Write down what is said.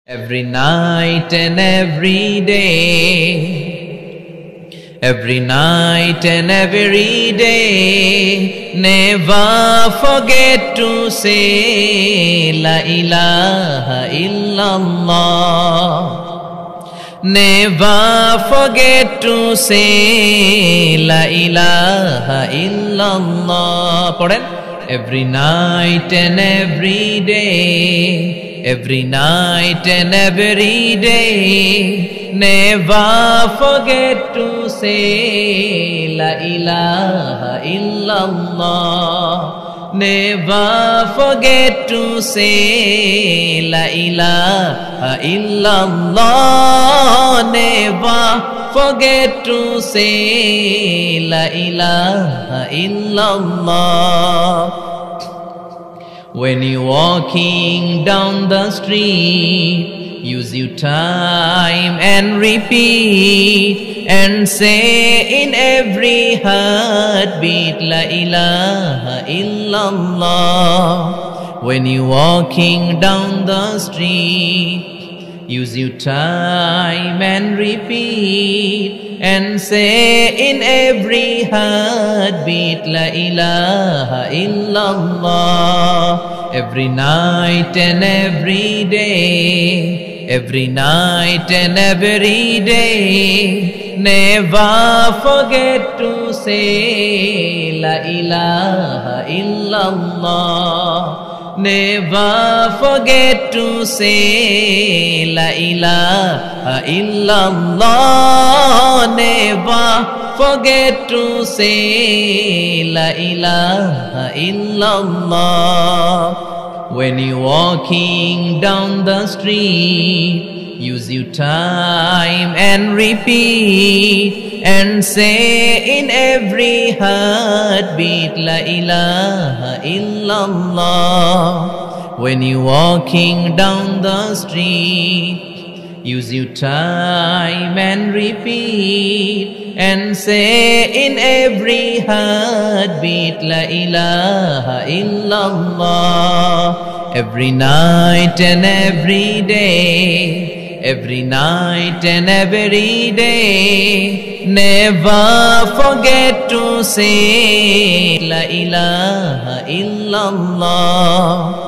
Every night and every day, every night and every day, never forget to say La ilaha illallah. Never forget to say La ilaha illallah. Pardon? Every night and every day, every night and every day, never forget to say La ilaha illallah. Never forget to say La ilaha illallah. Never forget to say La ilaha illallah. When you're walking down the street, use your time and repeat and say in every heartbeat La ilaha illallah. When you're walking down the street, use your time and repeat and say in every heartbeat La ilaha illallah. Every night and every day, every night and every day, never forget to say La ilaha illallah. Never forget to say La ilaha illallah. Never forget to say La ilaha illallah. When you're walking down the street, use your time and repeat and say in every heartbeat La ilaha illallah. When you're walking down the street, use your time and repeat and say in every heartbeat La ilaha illallah. Every night and every day, every night and every day, never forget to say La ilaha illallah.